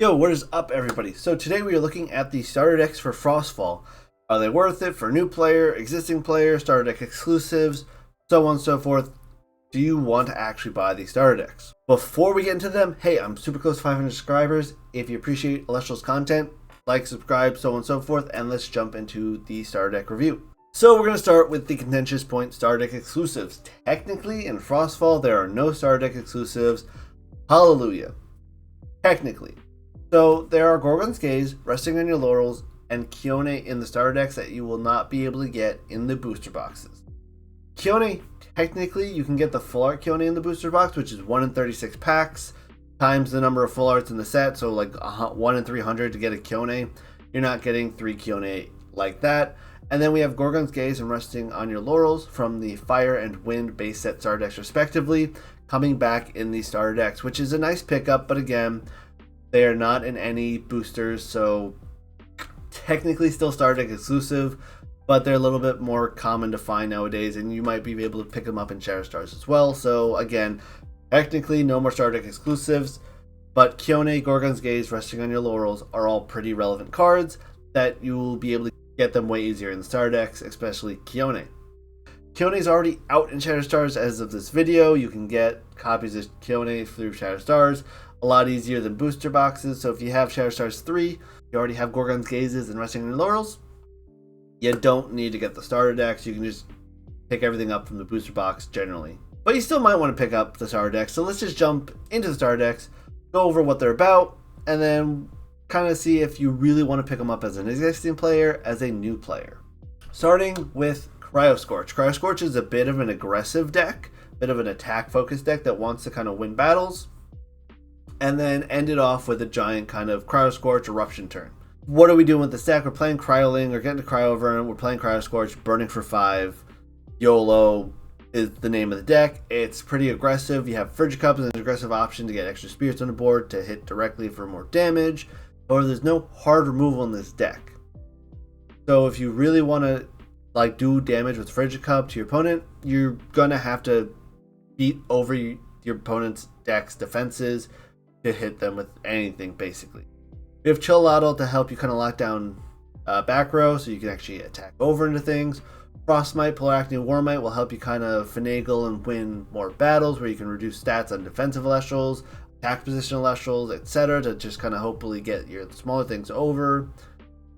Yo, what is up, everybody? So today we are looking at the starter decks for Frostfall. Are they worth it for new player, existing player, starter deck exclusives, so on and so forth? Do you want to actually buy these starter decks? Before we get into them, hey, I'm super close to 500 subscribers. If you appreciate Elestrals content, like, subscribe, so on and so forth, and let's jump into the starter deck review. So we're going to start with the contentious point starter deck exclusives. Technically, in Frostfall, there are no starter deck exclusives. Hallelujah. Technically. So there are Gorgon's Gaze, Resting on Your Laurels, and Kione in the starter decks that you will not be able to get in the booster boxes. Kione, technically, you can get the full art Kione in the booster box, which is 1 in 36 packs, times the number of full arts in the set, so like 1 in 300 to get a Kione. You're not getting 3 Kione like that. And then we have Gorgon's Gaze and Resting on Your Laurels from the Fire and Wind base set starter decks respectively, coming back in these starter decks, which is a nice pickup, but again, they are not in any boosters, so technically still starter deck exclusive, but they're a little bit more common to find nowadays, and you might be able to pick them up in Shadow Stars as well. So again, technically no more starter deck exclusives, but Kione, Gorgon's Gaze, Resting on Your Laurels are all pretty relevant cards that you will be able to get them way easier in the starter decks, especially Kione. Kione is already out in Shadow Stars as of this video. You can get copies of Kione through Shadow Stars. A lot easier than booster boxes. So if you have Shadow Stars 3, you already have Gorgon's Gazes and Resting on Your Laurels, you don't need to get the starter decks. You can just pick everything up from the booster box generally. But you still might want to pick up the starter decks. So let's just jump into the starter decks, go over what they're about, and then kind of see if you really want to pick them up as an existing player, as a new player. Starting with Cryoscorch. Cryoscorch is a bit of an aggressive deck, a bit of an attack-focused deck that wants to kind of win battles, and then end it off with a giant kind of Cryoscorch eruption turn. What are we doing with this deck? We're playing Cryoling, or getting to Cryoverm, we're playing Cryoscorch, burning for 5. YOLO is the name of the deck. It's pretty aggressive. You have Frigid Cup as an aggressive option to get extra spirits on the board to hit directly for more damage, or there's no hard removal in this deck. So if you really want to do damage with Frigid Cup to your opponent, you're gonna have to beat over your opponent's deck's defenses to hit them with anything, basically. We have Chillatl to help you kind of lock down back row, so you can actually attack over into things. Frostmite, Polaracne, Warmite will help you kind of finagle and win more battles, where you can reduce stats on defensive Elestrals, attack position Elestrals, etc., to just kind of hopefully get your smaller things over.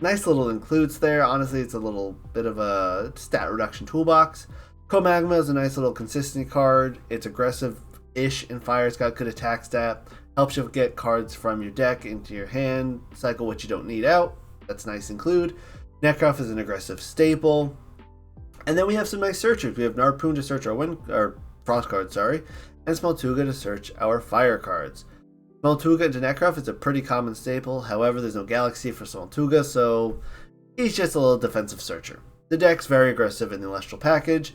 Nice little includes there. Honestly, it's a little bit of a stat reduction toolbox. Comagma is a nice little consistency card. It's aggressive-ish in fire. It's got good attack stat. Helps you get cards from your deck into your hand. Cycle what you don't need out. That's nice include. Necroth is an aggressive staple. And then we have some nice searchers. We have Narpoon to search our frost cards, and Smeltuga to search our fire cards. Smeltuga into Necroth is a pretty common staple. However, there's no Galaxy for Smeltuga, so he's just a little defensive searcher. The deck's very aggressive in the Celestial package.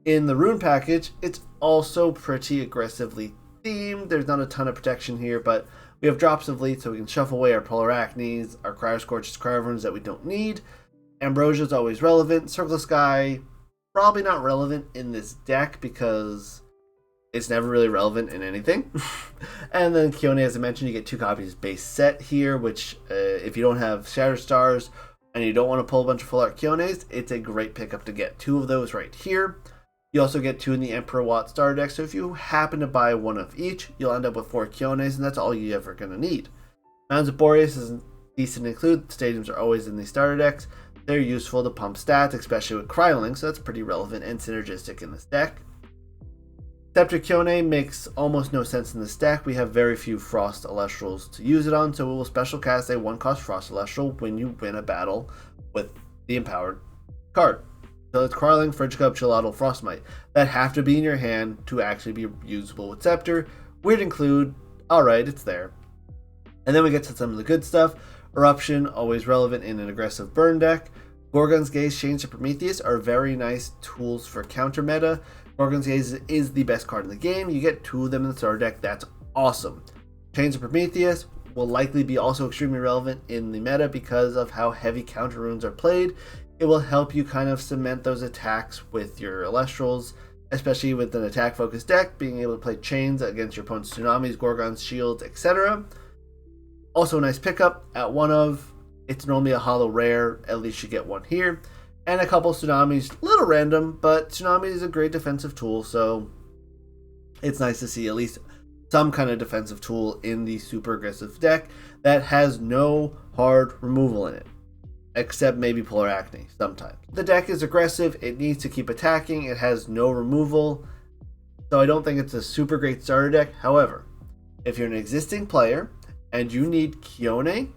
In the Rune package, it's also pretty aggressively themed. There's not a ton of protection here, but we have Drops of Lead, so we can shuffle away our Polaracnes, our Cryoscorches, Cryoverms that we don't need. Ambrosia is always relevant. Circle of Sky, probably not relevant in this deck because it's never really relevant in anything. And then Kione, as I mentioned, you get 2 copies base set here, which if you don't have Shadow Stars and you don't want to pull a bunch of full art Kiones, it's a great pickup to get 2 of those right here. You also get 2 in the Emperor Watt starter deck, so if you happen to buy 1 of each, you'll end up with 4 Kiones, and that's all you're ever going to need. Mounds of Boreas is a decent include. Stadiums are always in these starter decks. They're useful to pump stats, especially with Cryoling, so that's pretty relevant and synergistic in this deck. Scepter Kione makes almost no sense in this deck. We have very few Frost Elestrals to use it on, so we will special cast a 1-cost Frost Elestral when you win a battle with the empowered card. So it's Cryoling, Frigid Cup, Chillatl, Frostmite that have to be in your hand to actually be usable with Scepter. Weird include, alright, it's there. And then we get to some of the good stuff. Eruption, always relevant in an aggressive burn deck. Gorgon's Gaze, Chains of Prometheus are very nice tools for counter meta. Gorgon's Gaze is the best card in the game. You get 2 of them in the starter deck. That's awesome. Chains of Prometheus will likely be also extremely relevant in the meta because of how heavy counter runes are played. It will help you kind of cement those attacks with your Elestrals, especially with an attack-focused deck, being able to play Chains against your opponent's Tsunamis, Gorgons, Shields, etc. Also a nice pickup at 1 of. It's normally a holo rare, at least you get one here. And a couple Tsunamis, a little random, but Tsunami is a great defensive tool, so it's nice to see at least some kind of defensive tool in the super aggressive deck that has no hard removal in it, except maybe Polar Acne sometimes. The deck is aggressive, it needs to keep attacking, it has no removal, so I don't think it's a super great starter deck. However, if you're an existing player and you need Kione,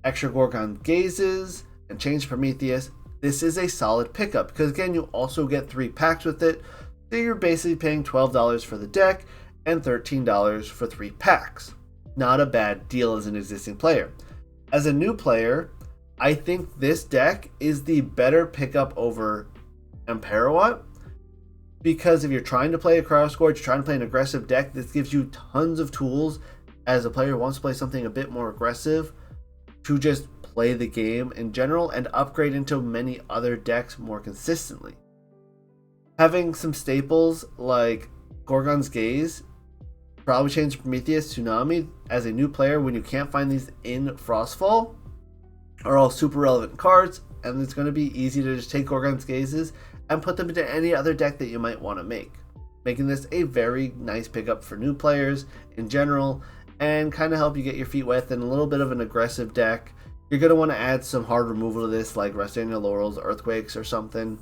extra Gorgon Gazes, and change Prometheus, this is a solid pickup because again, you also get 3 packs with it, so you're basically paying $12 for the deck and $13 for 3 packs. Not a bad deal as an existing player. As a new player, I think this deck is the better pickup over Amperawatt, because if you're trying to play a Cryoscorch, you're trying to play an aggressive deck, this gives you tons of tools as a player who wants to play something a bit more aggressive to just play the game in general and upgrade into many other decks more consistently. Having some staples like Gorgon's Gaze, probably change Prometheus, Tsunami as a new player when you can't find these in Frostfall are all super relevant cards, and it's going to be easy to just take Gorgon's Gazes and put them into any other deck that you might want to make, making this a very nice pickup for new players in general and kind of help you get your feet wet in a little bit of an aggressive deck. You're going to want to add some hard removal to this, like Resting on Your Laurels, Earthquakes, or something.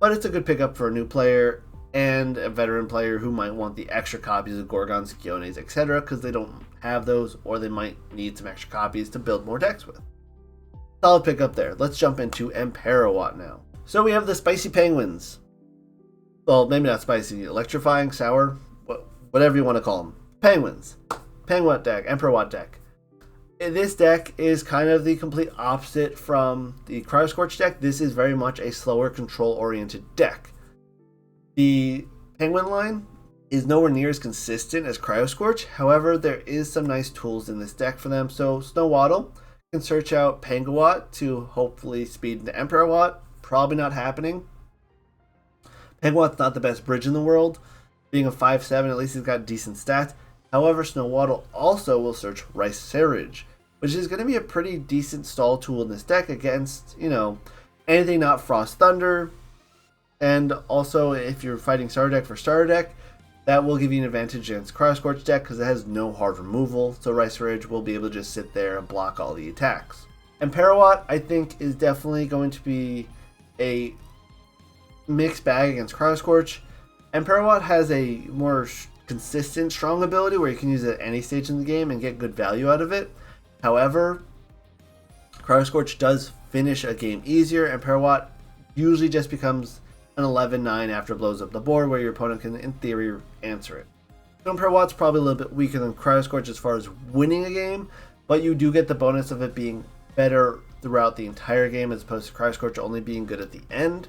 But it's a good pickup for a new player and a veteran player who might want the extra copies of Gorgons, Kiones, etc. because they don't have those, or they might need some extra copies to build more decks with. Solid pickup there. Let's jump into Amperawatt now. So we have the spicy PengWins. Well, maybe not spicy, electrifying, sour, whatever you want to call them. PengWins. PengWatt deck, Amperawatt deck. This deck is kind of the complete opposite from the Cryoscorch deck. This is very much a slower control-oriented deck. The Penguin line is nowhere near as consistent as Cryoscorch. However, there is some nice tools in this deck for them. So Snowwaddle can search out PengWatt to hopefully speed into Amperawatt. Probably not happening. PengWatt's not the best bridge in the world. Being a 5/7, at least he's got decent stats. However, Snowwaddle also will search Ricerage, which is going to be a pretty decent stall tool in this deck against, anything not Frost Thunder. And also, if you're fighting starter deck for starter deck, that will give you an advantage against Cryoscorch deck because it has no hard removal. So Ricerage will be able to just sit there and block all the attacks. Amperawatt, I think, is definitely going to be a mixed bag against Cryoscorch. Amperawatt has a more consistent, strong ability where you can use it at any stage in the game and get good value out of it. However, Cryoscorch does finish a game easier. Amperawatt usually just becomes an 11-9 after it blows up the board, where your opponent can, in theory, answer it. Amperawatt's probably a little bit weaker than Cryoscorch as far as winning a game, but you do get the bonus of it being better throughout the entire game as opposed to Cryoscorch only being good at the end.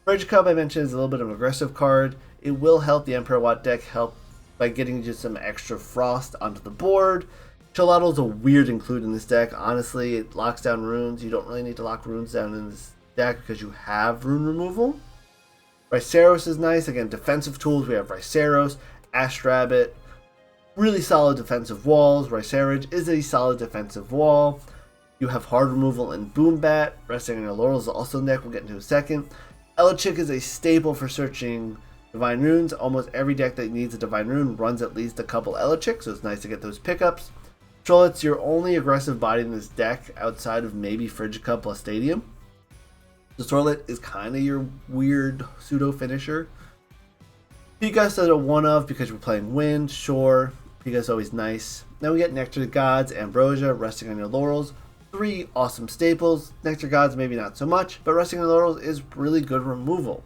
Fridge Cup, I mentioned, is a little bit of an aggressive card. It will help the Amperawatt deck by getting just some extra frost onto the board. Choladdle's a weird include in this deck. Honestly, it locks down runes. You don't really need to lock runes down in this deck because you have rune removal. Riceros is nice. Again, defensive tools. We have Riceros, Astrabbit. Really solid defensive walls. Ricerage is a solid defensive wall. You have hard removal and Boombat. Resting on Your Laurels is also in the deck. We'll get into in a second. Elechick is a staple for searching Divine Runes. Almost every deck that needs a Divine Rune runs at least a couple Elechick, so it's nice to get those pickups. Trollit's your only aggressive body in this deck outside of maybe Frigid Cup plus Stadium. The Torlit is kind of your weird pseudo finisher. Pica's at a 1-of because we're playing Wind, sure. Pica's always nice. Then we get Nectar Gods, Ambrosia, Resting on Your Laurels. 3 awesome staples. Nectar Gods maybe not so much, but Resting on Your Laurels is really good removal.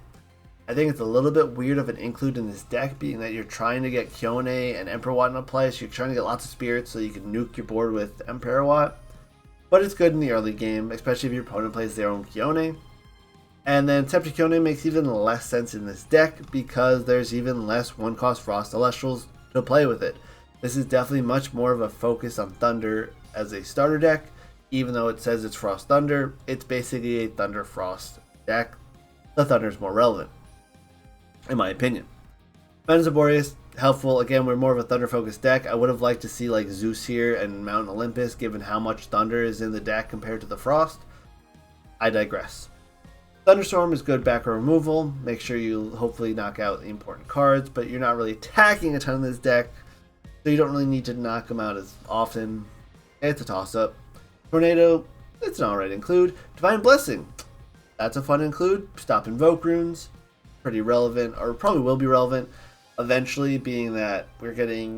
I think it's a little bit weird of an include in this deck, being that you're trying to get Kione and Amperawatt into play, so you're trying to get lots of spirits so you can nuke your board with Amperawatt. But it's good in the early game, especially if your opponent plays their own Kione. And then Scepter Kione makes even less sense in this deck because there's even less 1-cost Frost Elestrals to play with it. This is definitely much more of a focus on Thunder as a starter deck. Even though it says it's Frost Thunder, it's basically a Thunder Frost deck. The Thunder is more relevant, in my opinion. Venom Boreas helpful. Again, we're more of a thunder focused deck. I would have liked to see like Zeus here and Mount Olympus, given how much thunder is in the deck compared to the frost. I digress. Thunderstorm is good back row removal. Make sure you hopefully knock out the important cards, but you're not really attacking a ton of this deck, so you don't really need to knock them out as often. It's a toss-up. Tornado, it's an alright include. Divine Blessing, that's a fun include. Stop Invoke Runes, pretty relevant, or probably will be relevant eventually, being that we're getting,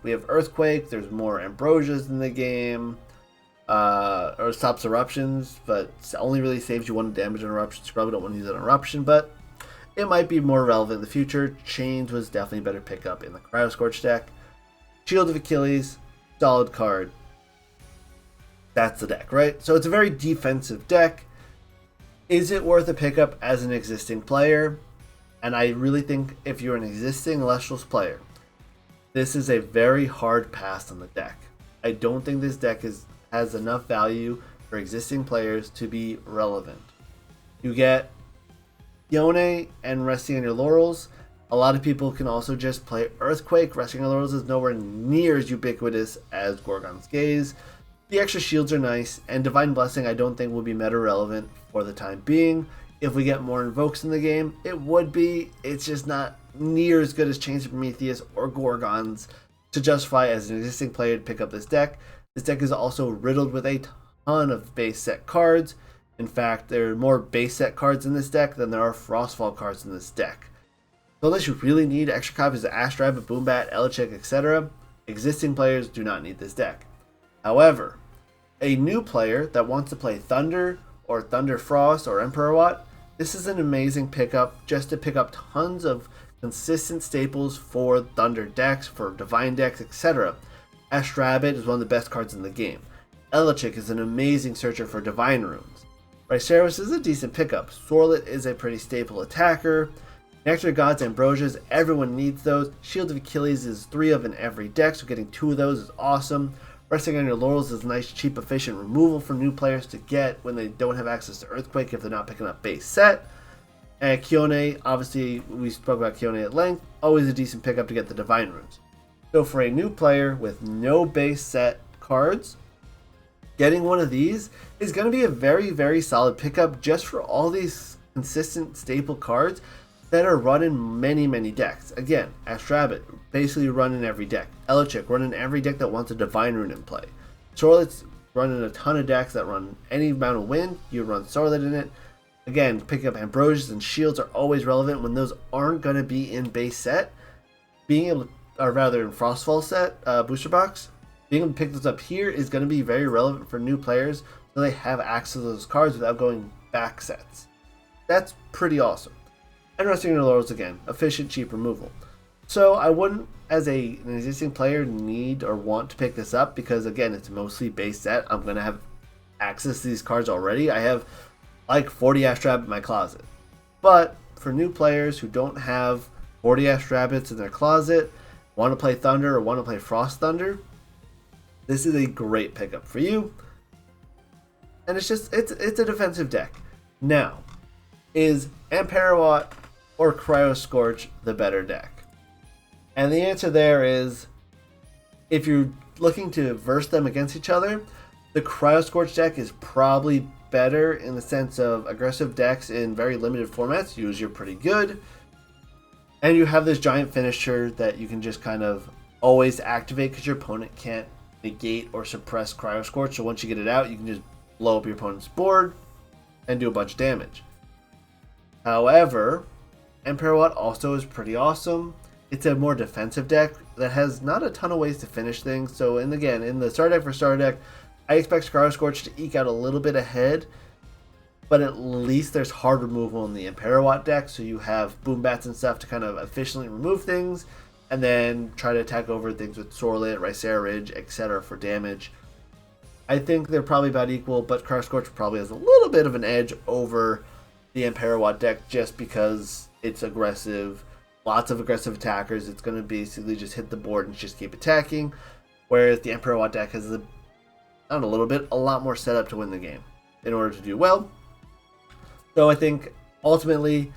we have Earthquake, there's more Ambrosias in the game. Or stops eruptions, but only really saves you 1 damage on eruptions. You probably don't want to use an eruption, but it might be more relevant in the future. Chains was definitely a better pickup in the Cryoscorch deck. Shield of Achilles, solid card. That's the deck, right? So it's a very defensive deck. Is it worth a pickup as an existing player? And I really think if you're an existing Elestrals player, this is a very hard pass on the deck. I don't think this deck has enough value for existing players to be relevant. You get Yone and Resting on Your Laurels. A lot of people can also just play Earthquake. Resting on Your Laurels is nowhere near as ubiquitous as Gorgon's Gaze. The extra shields are nice, and Divine Blessing I don't think will be meta relevant for the time being. If we get more invokes in the game, it would be. It's just not near as good as Chains of Prometheus or Gorgons to justify as an existing player to pick up this deck. This deck is also riddled with a ton of base set cards. In fact, there are more base set cards in this deck than there are FrostFall cards in this deck. So unless you really need extra copies of Ash Rabbit, Boombat, Elichick, etc., existing players do not need this deck. However, a new player that wants to play Thunder or Thunder Frost or Emperor Watt, this is an amazing pickup just to pick up tons of consistent staples for Thunder decks, for Divine decks, etc. Ash Rabbit is one of the best cards in the game. Elichick is an amazing searcher for Divine Runes. Ryceris is a decent pickup. Sorlet is a pretty staple attacker. Nectar Gods, Ambrosias, everyone needs those. Shield of Achilles is 3 of in every deck, so getting 2 of those is awesome. Resting on Your Laurels is nice, cheap, efficient removal for new players to get when they don't have access to Earthquake if they're not picking up base set. And Kione, obviously we spoke about Kione at length, always a decent pickup to get the Divine Runes. So for a new player with no base set cards, getting one of these is going to be a very, very solid pickup just for all these consistent staple cards that are run in many, many decks. Again, Ash Rabbit, basically run in every deck. Elichick, run in every deck that wants a Divine Rune in play. Sorlet's run in a ton of decks that run any amount of wind, you run Sorlet in it. Again, picking up Ambrosias and Shields are always relevant when those aren't going to be in base set. Being able to, or rather in FrostFall set, booster box, being able to pick those up here is going to be very relevant for new players so they have access to those cards without going back sets. That's pretty awesome. And Resting on Your Laurels again, efficient, cheap removal. So I wouldn't, as an existing player, need or want to pick this up because again, it's mostly base set. I'm going to have access to these cards already. I have like 40 Ash Rabbit in my closet. But for new players who don't have 40 Ash Rabbits in their closet, want to play Thunder or want to play Frost Thunder, this is a great pickup for you. And it's a defensive deck. Now, is Amperawatt or Cryoscorch the better deck? And the answer there is, if you're looking to verse them against each other, the Cryoscorch deck is probably better in the sense of aggressive decks in very limited formats. Usually you're pretty good. And you have this giant finisher that you can just kind of always activate because your opponent can't negate or suppress Cryoscorch. So once you get it out, you can just blow up your opponent's board and do a bunch of damage. However, Amperawatt also is pretty awesome. It's a more defensive deck that has not a ton of ways to finish things. So, and again, in the starter deck for starter deck, I expect Cryoscorch to eke out a little bit ahead, but at least there's hard removal in the Amperawatt deck, so you have Boombats and stuff to kind of efficiently remove things, and then try to attack over things with Sorlet, Ricera Ridge, etc. for damage. I think they're probably about equal, but Cryoscorch probably has a little bit of an edge over the Amperawatt deck just because it's aggressive, lots of aggressive attackers. It's going to basically just hit the board and just keep attacking, whereas the Amperawatt deck has a lot more setup to win the game in order to do well. So I think ultimately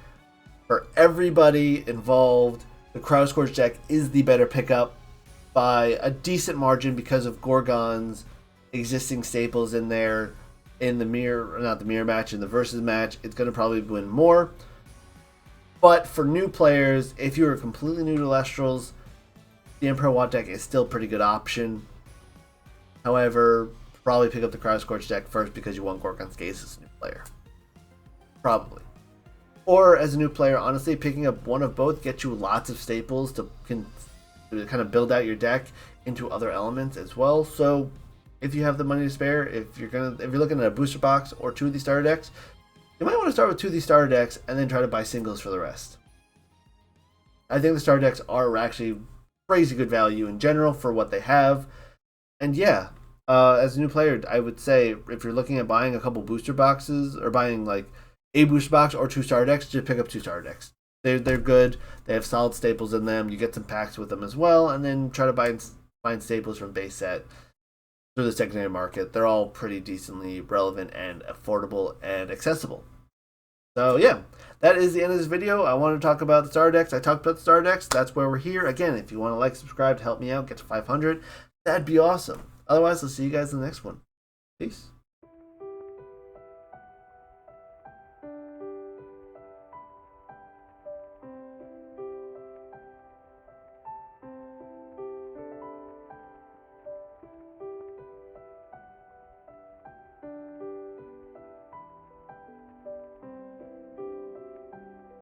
for everybody involved, the Cryoscorch deck is the better pickup by a decent margin because of Gorgon's existing staples in there. In the not the mirror match, in the versus match, it's going to probably win more. But for new players, if you're completely new to Elestrals, the Emperor Watt deck is still a pretty good option. However, probably pick up the Cryoscorch deck first because you want Gorgon's Gaze as a new player. Probably. Or as a new player, honestly, picking up one of both gets you lots of staples to kind of build out your deck into other elements as well. So if you have the money to spare, if you're looking at a booster box or 2 of these starter decks, you might want to start with 2 of these starter decks and then try to buy singles for the rest. I think the starter decks are actually crazy good value in general for what they have. And yeah, as a new player, I would say if you're looking at buying a couple booster boxes or buying like a booster box or 2 starter decks, just pick up 2 starter decks. They're good. They have solid staples in them. You get some packs with them as well, and then try to find staples from base set through the secondary market. They're all pretty decently relevant and affordable and accessible. So yeah, that is the end of this video. I want to talk about the starter decks. I talked about the starter decks. That's where we're here. Again, if you want to like, subscribe to help me out, get to 500, that'd be awesome. Otherwise, I'll see you guys in the next one. Peace.